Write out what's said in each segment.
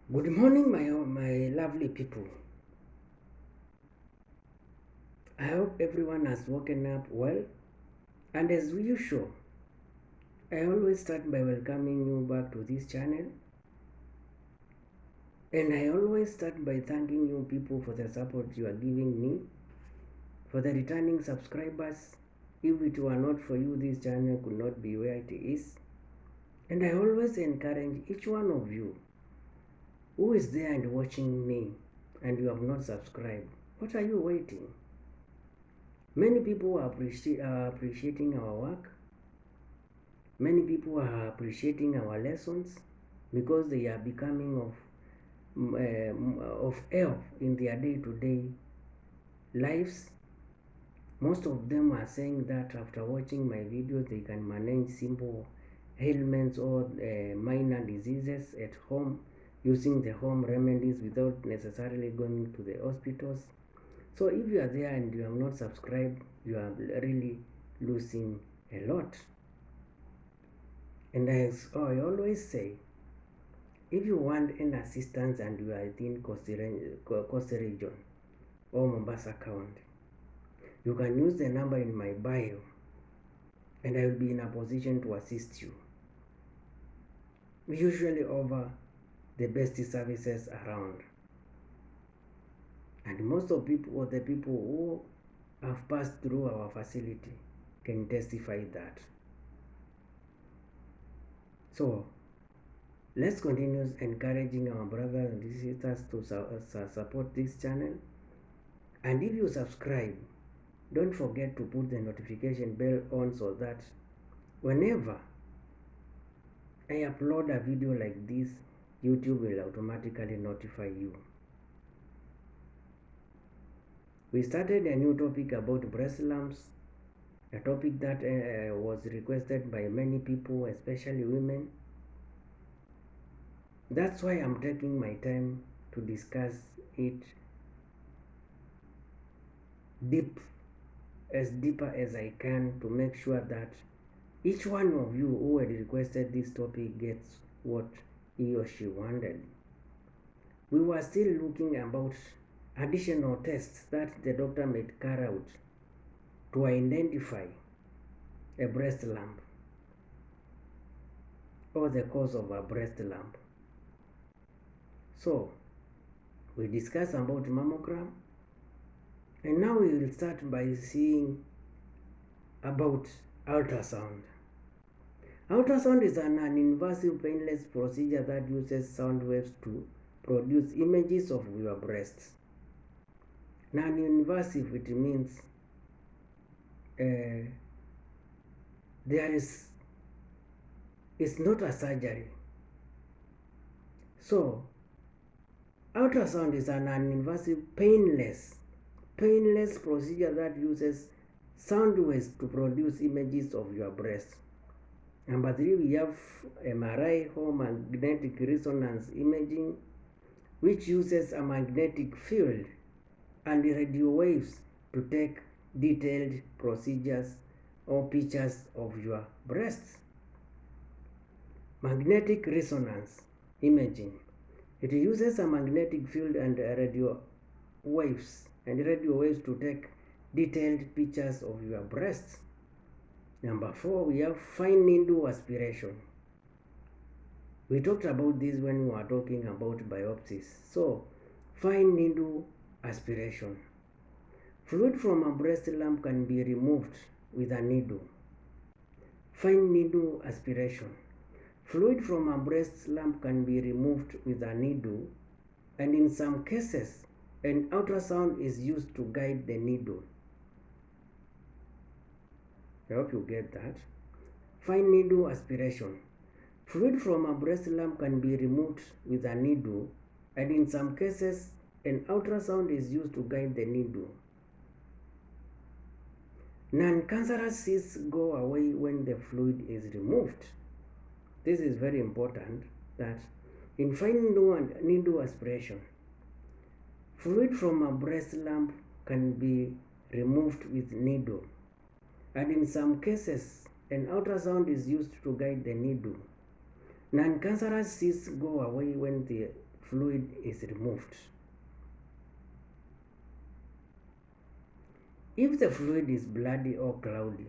Good morning, my lovely people. I hope everyone has woken up well. And as usual, I always start by welcoming you back to this channel. And I always start by thanking you people for the support you are giving me, for the returning subscribers. If it were not for you, this channel could not be where it is. And I always encourage each one of you who is there and watching me and you have not subscribed. What are you waiting? Many people are appreciating our work. Many people are appreciating our lessons because they are becoming of help in their day-to-day lives. Most of them are saying that after watching my videos, they can manage simple ailments or minor diseases at home using the home remedies without necessarily going to the hospitals. So if you are there and you have not subscribed, you are really losing a lot. And as I always say, if you want any assistance and you are in Coast region or Mombasa County, you can use the number in my bio and I will be in a position to assist you. We usually offer the best services around. And most of the people who have passed through our facility can testify that. So let's continue encouraging our brothers and sisters to support this channel. And if you subscribe, don't forget to put the notification bell on so that whenever I upload a video like this, YouTube will automatically notify you. We started a new topic about breast lumps, a topic that was requested by many people, especially women. That's why I'm taking my time to discuss it deeper as I can to make sure that each one of you who had requested this topic gets what he or she wanted. We were still looking about additional tests that the doctor may carry out to identify a breast lump or the cause of a breast lump. So, we discussed about mammogram, and now we will start by seeing about ultrasound. Ultrasound is an invasive painless procedure that uses sound waves to produce images of your breasts. Non-invasive, it means it's not a surgery. So, ultrasound is an invasive painless procedure that uses sound waves to produce images of your breast. Number 3, we have MRI or magnetic resonance imaging, which uses a magnetic field and radio waves to take detailed procedures or pictures of your breasts. Magnetic resonance imaging. It uses a magnetic field and radio waves to take detailed pictures of your breasts. Number 4, we have fine needle aspiration. We talked about this when we were talking about biopsies. So, fine needle aspiration. Fluid from a breast lump can be removed with a needle. Fine needle aspiration. Fluid from a breast lump can be removed with a needle, and in some cases, an ultrasound is used to guide the needle. I hope you get that. Fine needle aspiration. Fluid from a breast lump can be removed with a needle, and in some cases, an ultrasound is used to guide the needle. Non-cancerous cysts go away when the fluid is removed. This is very important that in fine needle aspiration, fluid from a breast lump can be removed with needle, and in some cases, an ultrasound is used to guide the needle. Non-cancerous cysts go away when the fluid is removed. If the fluid is bloody or cloudy,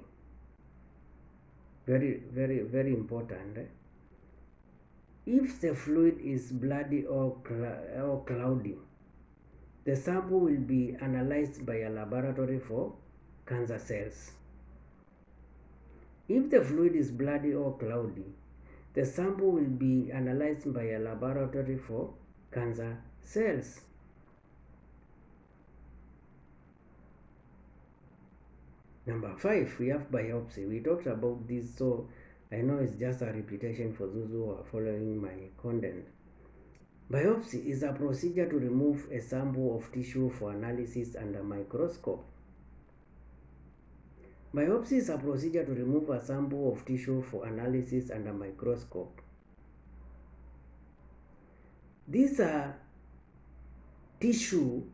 very important. If the fluid is bloody or cloudy, the sample will be analyzed by a laboratory for cancer cells. If the fluid is bloody or cloudy, the sample will be analyzed by a laboratory for cancer cells. Number 5, we have biopsy. We talked about this, so I know it's just a repetition for those who are following my content. Biopsy is a procedure to remove a sample of tissue for analysis under microscope. Biopsy is a procedure to remove a sample of tissue for analysis under microscope. These are tissue.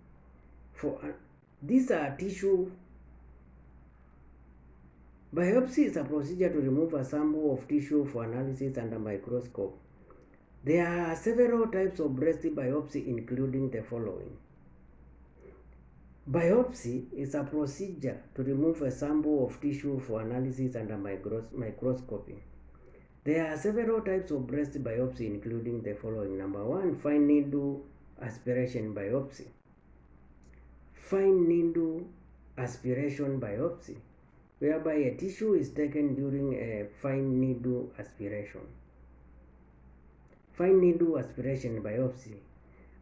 Biopsy is a procedure to remove a sample of tissue for analysis under microscope. There are several types of breast biopsy, including the following. Biopsy is a procedure to remove a sample of tissue for analysis under microscopy. There are several types of breast biopsy, including the following. Number 1, fine needle aspiration biopsy. Fine needle aspiration biopsy, whereby a tissue is taken during a fine needle aspiration. Fine needle aspiration biopsy.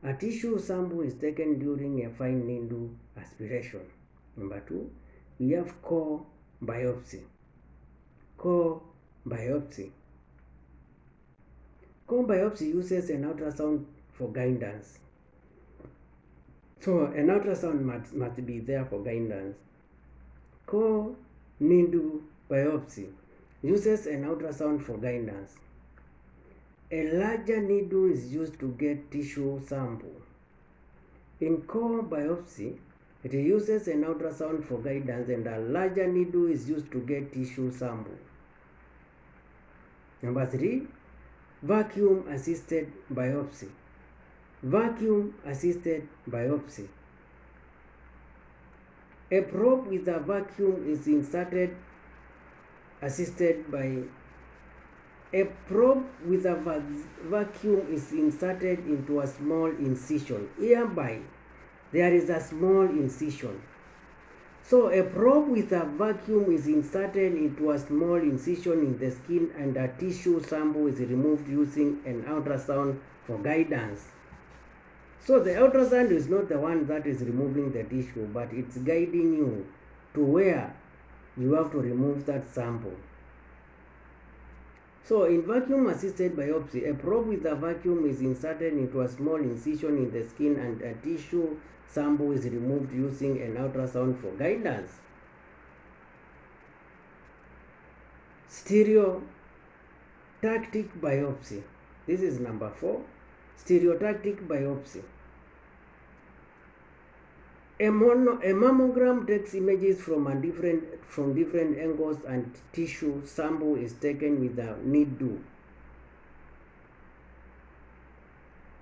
A tissue sample is taken during a fine needle aspiration. Number 2, we have core biopsy. Core biopsy. Core biopsy uses an ultrasound for guidance. So an ultrasound must be there for guidance. Core needle biopsy uses an ultrasound for guidance. A larger needle is used to get tissue sample. In core biopsy, it uses an ultrasound for guidance and a larger needle is used to get tissue sample. Number 3, vacuum assisted biopsy. Vacuum assisted biopsy. A probe with a vacuum is inserted into a small incision. Hereby, there is a small incision. So a probe with a vacuum is inserted into a small incision in the skin and a tissue sample is removed using an ultrasound for guidance. So the ultrasound is not the one that is removing the tissue, but it's guiding you to where you have to remove that sample. So in vacuum assisted biopsy, a probe with a vacuum is inserted into a small incision in the skin and a tissue sample is removed using an ultrasound for guidance. Stereotactic biopsy. This is number 4. Stereotactic biopsy. A mammogram takes images from different angles and tissue sample is taken with a needle.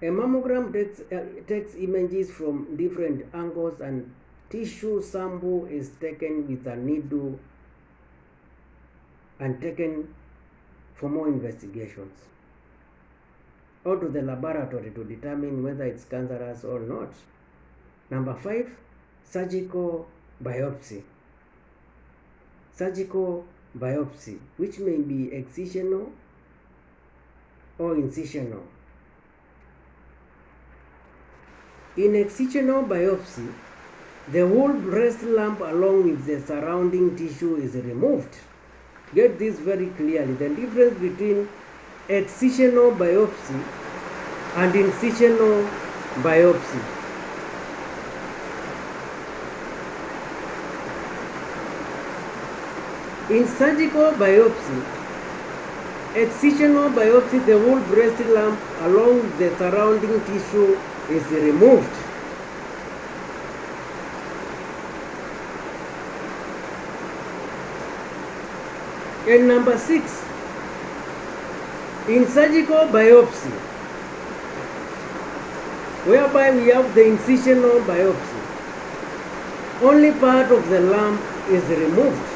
A mammogram takes images from different angles and tissue sample is taken with a needle and taken for more investigations or to the laboratory to determine whether it's cancerous or not. Number 5, surgical biopsy. Surgical biopsy, which may be excisional or incisional. In excisional biopsy, the whole breast lump along with the surrounding tissue is removed. Get this very clearly. The difference between excisional biopsy and incisional biopsy. In surgical biopsy, excisional biopsy, the whole breast lump along with the surrounding tissue is removed. And number 6, in surgical biopsy, whereby we have the incisional biopsy. Only part of the lump is removed.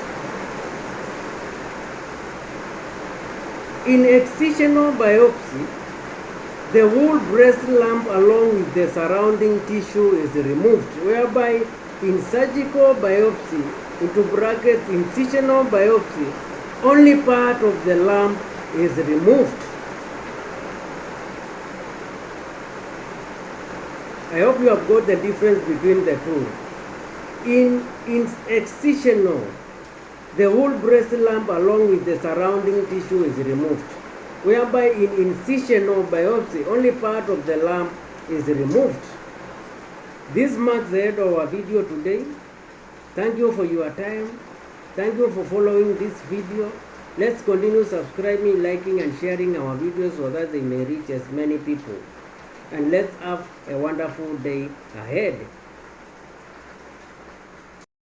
In excisional biopsy, the whole breast lump along with the surrounding tissue is removed, whereby in surgical biopsy, into brackets incisional biopsy, only part of the lump is removed. I hope you have got the difference between the two. In excisional, the whole breast lump along with the surrounding tissue is removed, whereby in incisional biopsy, only part of the lump is removed. This marks the end of our video today. Thank you for your time. Thank you for following this video. Let's continue subscribing, liking and sharing our videos so that they may reach as many people. And let's have a wonderful day ahead.